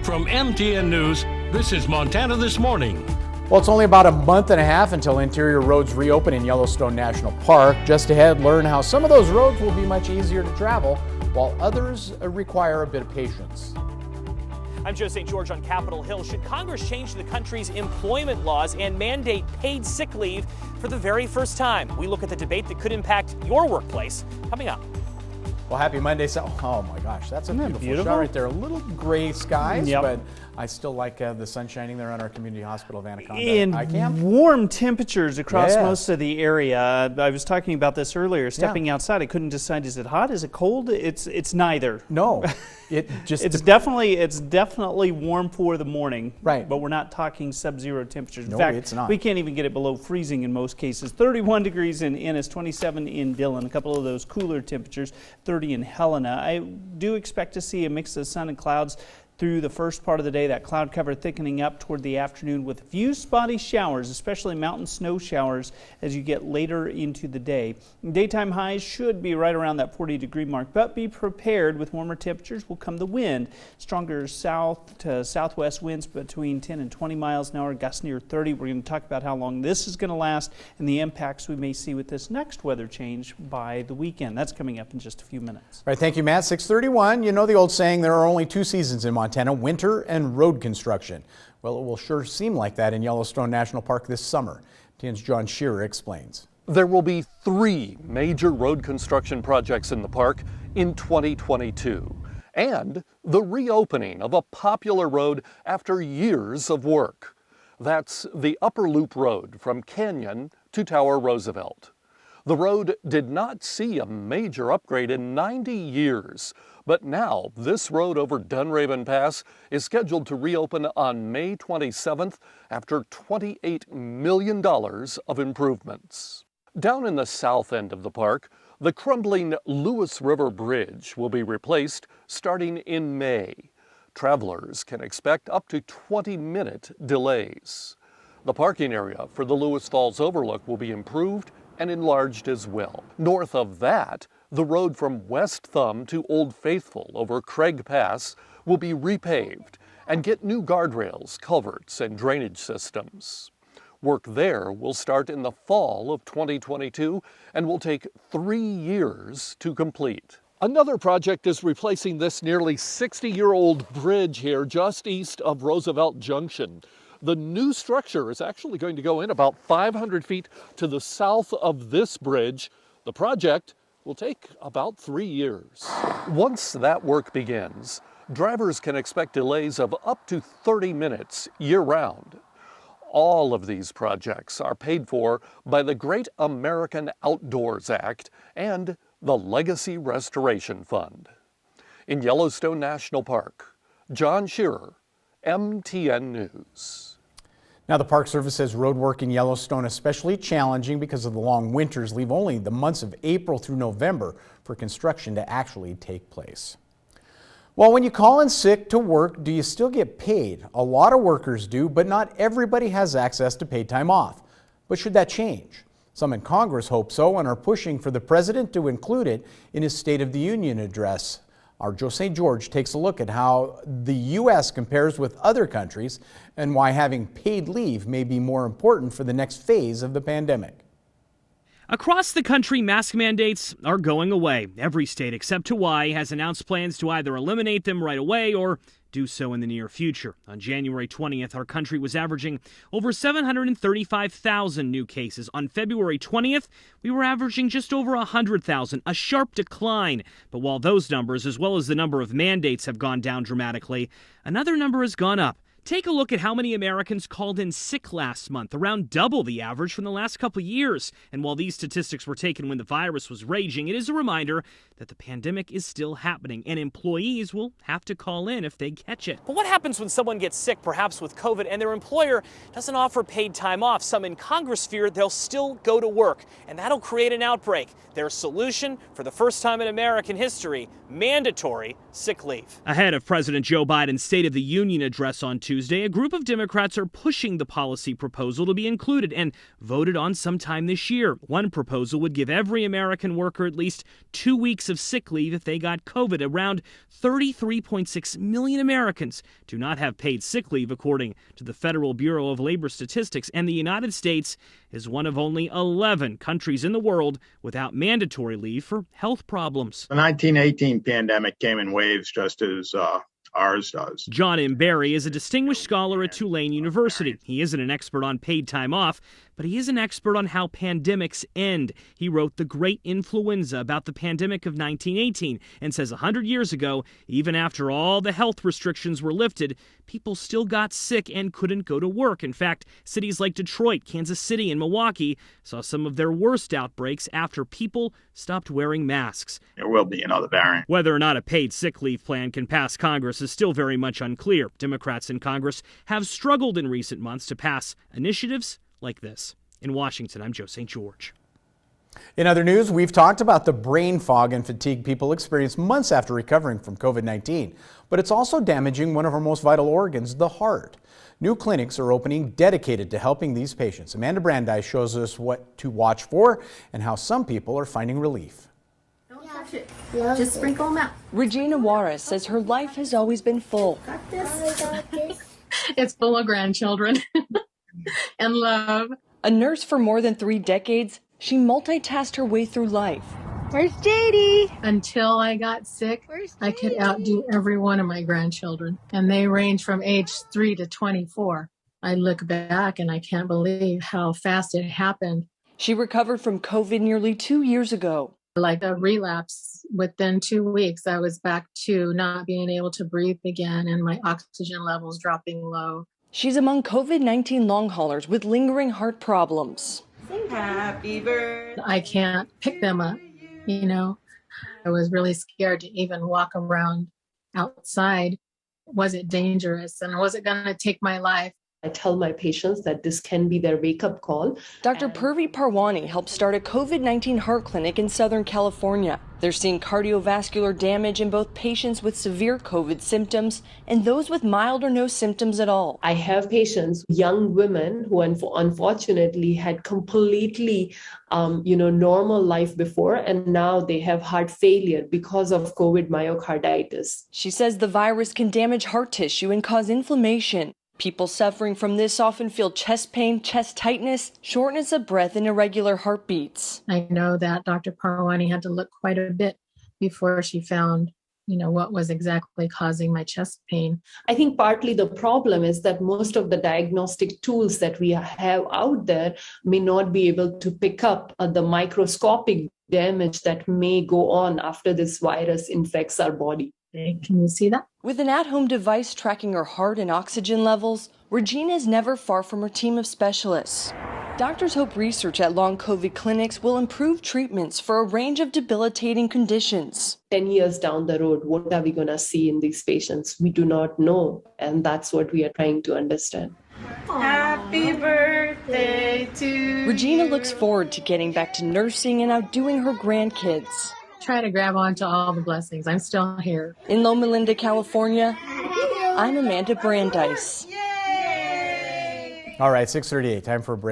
From MTN News, this is Montana This Morning. Well, it's only about a month and a half until interior roads reopen in Yellowstone National Park. Just ahead, learn how some of those roads will be much easier to travel, while others require a bit of patience. I'm Joe St. George on Capitol Hill. Should Congress change the country's employment laws and mandate paid sick leave for the very first time? We look at the debate that could impact your workplace coming up. Well, happy Monday. Oh my gosh, that's a beautiful shot right there. A little gray skies, but I still like the sun shining there on our community hospital of Anaconda. And warm temperatures across most of the area. I was talking about this earlier. Stepping outside, I couldn't decide, is it hot? Is it cold? It's neither. No. It's definitely warm for the morning. Right. But we're not talking sub-zero temperatures. No, in fact, it's not. We can't even get it below freezing in most cases. 31 degrees in Ennis, 27 in Dillon, a couple of those cooler temperatures, 30 in Helena. I do expect to see a mix of sun and clouds through the first part of the day, that cloud cover thickening up toward the afternoon with a few spotty showers, especially mountain snow showers as you get later into the day. Daytime highs should be right around that 40-degree mark, but be prepared. With warmer temperatures will come the wind. Stronger south to southwest winds between 10 and 20 miles an hour, gusts near 30. We're going to talk about how long this is going to last and the impacts we may see with this next weather change by the weekend. That's coming up in just a few minutes. All right, thank you, Matt. 6:31. You know the old saying, there are only two seasons in Montana, winter and road construction. Well, it will sure seem like that in Yellowstone National Park this summer. TN's John Shearer explains. There will be 3 major road construction projects in the park in 2022, and the reopening of a popular road after years of work. That's the Upper Loop Road from Canyon to Tower Roosevelt. The road did not see a major upgrade in 90 years, but now this road over Dunraven Pass is scheduled to reopen on May 27th after $28 million of improvements. Down in the south end of the park, the crumbling Lewis River Bridge will be replaced starting in May. Travelers can expect up to 20-minute delays. The parking area for the Lewis Falls Overlook will be improved and enlarged as well. North of that, the road from West Thumb to Old Faithful over Craig Pass will be repaved and get new guardrails, culverts, and drainage systems. Work there will start in the fall of 2022 and will take 3 years to complete. Another project is replacing this nearly 60-year-old bridge here just east of Roosevelt Junction. The new structure is actually going to go in about 500 feet to the south of this bridge. The project will take about 3 years. Once that work begins, drivers can expect delays of up to 30 minutes year-round. All of these projects are paid for by the Great American Outdoors Act and the Legacy Restoration Fund. In Yellowstone National Park, John Shearer, MTN News. Now, the Park Service says road work in Yellowstone especially challenging because of the long winters leave only the months of April through November for construction to actually take place. Well, when you call in sick to work, do you still get paid? A lot of workers do, but not everybody has access to paid time off. But should that change? Some in Congress hope so and are pushing for the president to include it in his State of the Union address. Our Joe St. George takes a look at how the U.S. compares with other countries and why having paid leave may be more important for the next phase of the pandemic. Across the country, mask mandates are going away. Every state except Hawaii has announced plans to either eliminate them right away or do so in the near future. On January 20th, our country was averaging over 735,000 new cases. On February 20th, we were averaging just over 100,000, a sharp decline. But while those numbers, as well as the number of mandates, have gone down dramatically, another number has gone up. Take a look at how many Americans called in sick last month, around double the average from the last couple years. And while these statistics were taken when the virus was raging, it is a reminder that the pandemic is still happening, and employees will have to call in if they catch it. But what happens when someone gets sick, perhaps with COVID, and their employer doesn't offer paid time off? Some in Congress fear they'll still go to work, and that'll create an outbreak. Their solution, for the first time in American history, mandatory sick leave. Ahead of President Joe Biden's State of the Union address on Tuesday, Tuesday, a group of Democrats are pushing the policy proposal to be included and voted on sometime this year. One proposal would give every American worker at least 2 weeks of sick leave if they got COVID. Around 33.6 million Americans do not have paid sick leave, according to the Federal Bureau of Labor Statistics, and the United States is one of only 11 countries in the world without mandatory leave for health problems. The 1918 pandemic came in waves just as ours does. John M. Barry is a distinguished scholar at Tulane University. He isn't an expert on paid time off, but he is an expert on how pandemics end. He wrote The Great Influenza about the pandemic of 1918 and says 100 years ago, even after all the health restrictions were lifted, people still got sick and couldn't go to work. In fact, cities like Detroit, Kansas City, and Milwaukee saw some of their worst outbreaks after people stopped wearing masks. There will be another variant. Whether or not a paid sick leave plan can pass Congress is still very much unclear. Democrats in Congress have struggled in recent months to pass initiatives like this. In Washington, I'm Joe St. George. In other news, we've talked about the brain fog and fatigue people experience months after recovering from COVID-19, but it's also damaging one of our most vital organs, the heart. New clinics are opening dedicated to helping these patients. Amanda Brandeis shows us what to watch for and how some people are finding relief. Don't touch it. Just sprinkle them out. Regina Juarez says her life has always been full. It's full of grandchildren and love. A nurse for more than 3 decades, she multitasked her way through life. Where's JD? Until I got sick, I could outdo every one of my grandchildren. And they range from age 3 to 24. I look back and I can't believe how fast it happened. She recovered from COVID nearly 2 years ago. Like a relapse, within 2 weeks, I was back to not being able to breathe again and my oxygen levels dropping low. She's among COVID-19 long haulers with lingering heart problems. Happy birthday. I can't pick them up, you know. I was really scared to even walk around outside. Was it dangerous and was it going to take my life? I tell my patients that this can be their wake-up call. Dr. Purvi Parwani helped start a COVID-19 heart clinic in Southern California. They're seeing cardiovascular damage in both patients with severe COVID symptoms and those with mild or no symptoms at all. I have patients, young women who unfortunately had completely, normal life before, and now they have heart failure because of COVID myocarditis. She says the virus can damage heart tissue and cause inflammation. People suffering from this often feel chest pain, chest tightness, shortness of breath, and irregular heartbeats. I know that Dr. Parwani had to look quite a bit before she found, what was exactly causing my chest pain. I think partly the problem is that most of the diagnostic tools that we have out there may not be able to pick up the microscopic damage that may go on after this virus infects our body. Can you see that? With an at-home device tracking her heart and oxygen levels, Regina is never far from her team of specialists. Doctors hope research at long COVID clinics will improve treatments for a range of debilitating conditions. 10 years down the road, what are we going to see in these patients? We do not know, and that's what we are trying to understand. Happy birthday to you. Regina looks forward to getting back to nursing and outdoing her grandkids. Try to grab onto all the blessings. I'm still here. In Loma Linda, California, I'm Amanda Brandeis. All right, 6:38, time for a break.